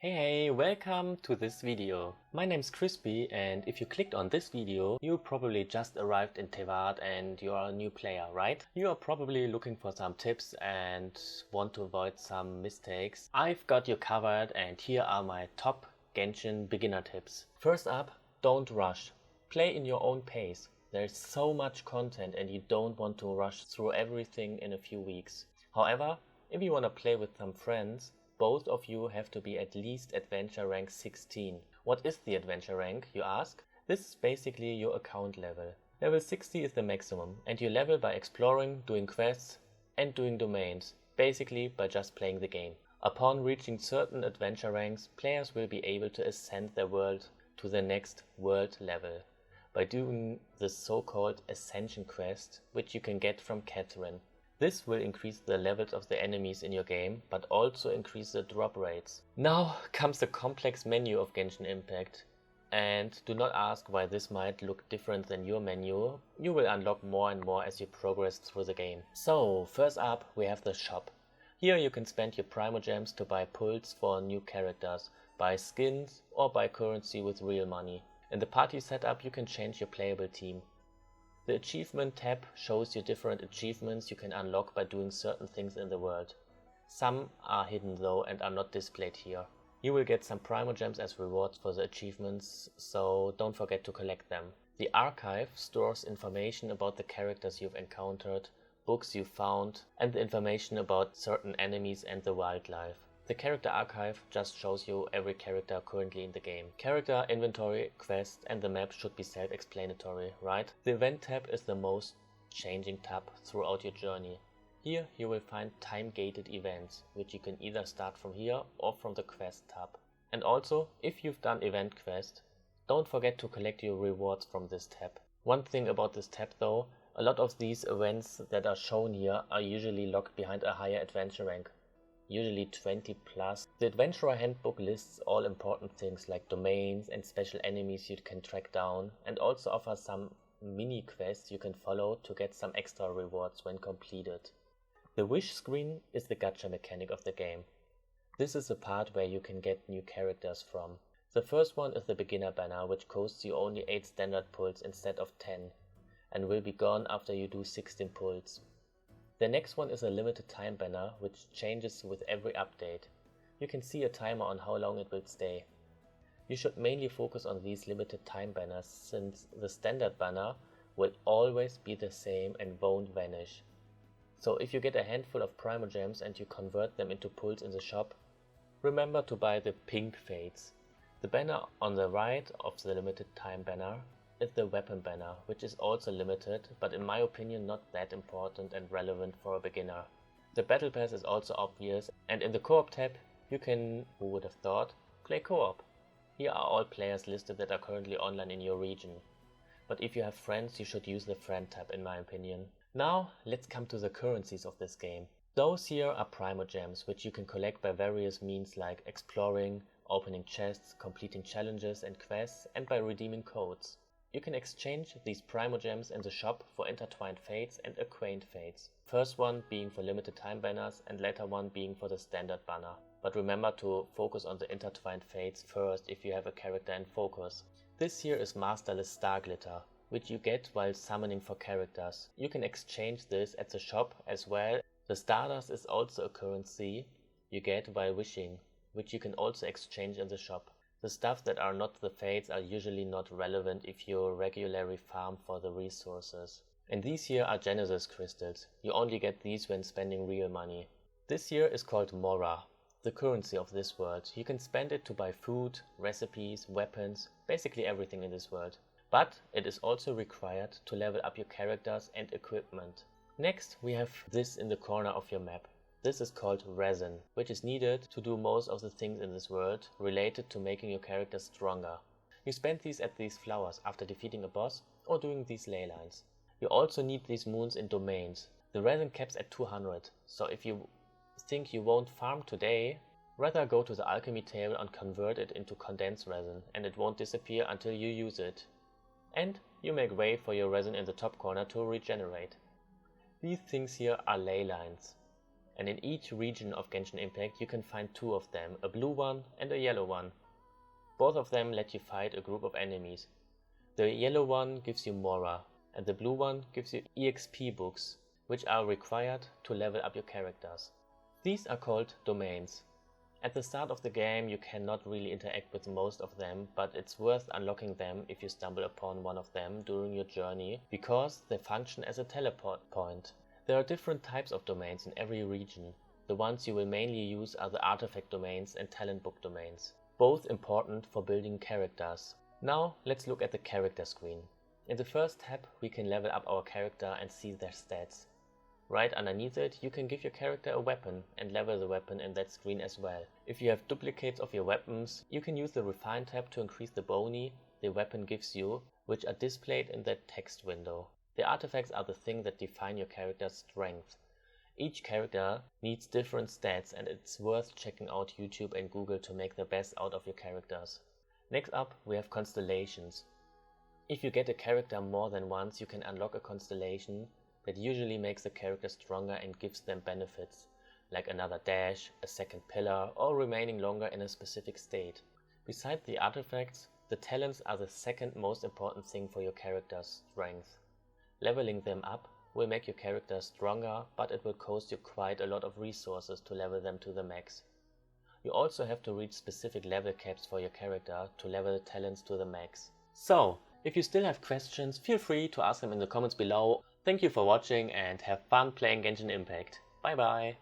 Hey, welcome to this video. My name's ChrisBe, and if you clicked on this video, you probably just arrived in Teyvat and you are a new player, right? You are probably looking for some tips and want to avoid some mistakes. I've got you covered, and here are my top Genshin beginner tips. First up, don't rush. Play in your own pace. There's so much content and you don't want to rush through everything in a few weeks. However, if you want to play with some friends, both of you have to be at least adventure rank 16. What is the adventure rank, you ask? This is basically your account level. Level 60 is the maximum, and you level by exploring, doing quests, and doing domains, basically by just playing the game. Upon reaching certain adventure ranks, players will be able to ascend their world to the next world level by doing the so-called Ascension quest, which you can get from Catherine. This will increase the levels of the enemies in your game, but also increase the drop rates. Now comes the complex menu of Genshin Impact. And do not ask why this might look different than your menu. You will unlock more and more as you progress through the game. So, first up we have the shop. Here you can spend your Primogems to buy pulls for new characters, buy skins or buy currency with real money. In the party setup you can change your playable team. The achievement tab shows you different achievements you can unlock by doing certain things in the world. Some are hidden though and are not displayed here. You will get some Primogems as rewards for the achievements, so don't forget to collect them. The archive stores information about the characters you've encountered, books you found, and the information about certain enemies and the wildlife. The character archive just shows you every character currently in the game. Character, inventory, quest and the map should be self-explanatory, right? The event tab is the most changing tab throughout your journey. Here you will find time-gated events, which you can either start from here or from the quest tab. And also, if you've done event quest, don't forget to collect your rewards from this tab. One thing about this tab though, a lot of these events that are shown here are usually locked behind a higher adventure rank. Usually 20 plus. The Adventurer Handbook lists all important things like domains and special enemies you can track down, and also offers some mini quests you can follow to get some extra rewards when completed. The wish screen is the gacha mechanic of the game. This is the part where you can get new characters from. The first one is the beginner banner, which costs you only 8 standard pulls instead of 10, and will be gone after you do 16 pulls. The next one is a limited time banner, which changes with every update. You can see a timer on how long it will stay. You should mainly focus on these limited time banners, since the standard banner will always be the same and won't vanish. So if you get a handful of Primogems and you convert them into pulls in the shop, remember to buy the pink fades. The banner on the right of the limited time banner is the weapon banner, which is also limited, but in my opinion not that important and relevant for a beginner. The battle pass is also obvious, and in the co-op tab you can, who would have thought, play co-op. Here are all players listed that are currently online in your region. But if you have friends, you should use the friend tab in my opinion. Now let's come to the currencies of this game. Those here are Primogems, which you can collect by various means like exploring, opening chests, completing challenges and quests, and by redeeming codes. You can exchange these Primogems in the shop for intertwined fates and acquaint fates. First one being for limited time banners and later one being for the standard banner. But remember to focus on the intertwined fates first if you have a character in focus. This here is Masterless Star Glitter, which you get while summoning for characters. You can exchange this at the shop as well. The Stardust is also a currency you get while wishing, which you can also exchange in the shop. The stuff that are not the fates are usually not relevant if you regularly farm for the resources. And these here are Genesis crystals. You only get these when spending real money. This here is called Mora, the currency of this world. You can spend it to buy food, recipes, weapons, basically everything in this world. But it is also required to level up your characters and equipment. Next we have this in the corner of your map. This is called resin, which is needed to do most of the things in this world related to making your character stronger. You spend these at these flowers after defeating a boss or doing these ley lines. You also need these moons in domains. The resin caps at 200, so if you think you won't farm today, rather go to the alchemy table and convert it into condensed resin, and it won't disappear until you use it. And you make way for your resin in the top corner to regenerate. These things here are ley lines. and in each region of Genshin Impact you can find two of them, a blue one and a yellow one. Both of them let you fight a group of enemies. The yellow one gives you Mora, and the blue one gives you EXP books, which are required to level up your characters. These are called domains. At the start of the game you cannot really interact with most of them, but it's worth unlocking them if you stumble upon one of them during your journey, because they function as a teleport point. There are different types of domains in every region. The ones you will mainly use are the artifact domains and talent book domains, both important for building characters. Now let's look at the character screen. In the first tab we can level up our character and see their stats. Right underneath it you can give your character a weapon and level the weapon in that screen as well. If you have duplicates of your weapons, you can use the Refine tab to increase the boni the weapon gives you, which are displayed in that text window. The artifacts are the thing that define your character's strength. Each character needs different stats, and it's worth checking out YouTube and Google to make the best out of your characters. Next up we have constellations. If you get a character more than once, you can unlock a constellation that usually makes the character stronger and gives them benefits, like another dash, a second pillar, or remaining longer in a specific state. Besides the artifacts, the talents are the second most important thing for your character's strength. Leveling them up will make your character stronger, but it will cost you quite a lot of resources to level them to the max. You also have to reach specific level caps for your character to level the talents to the max. So, if you still have questions, feel free to ask them in the comments below. Thank you for watching and have fun playing Genshin Impact. Bye bye!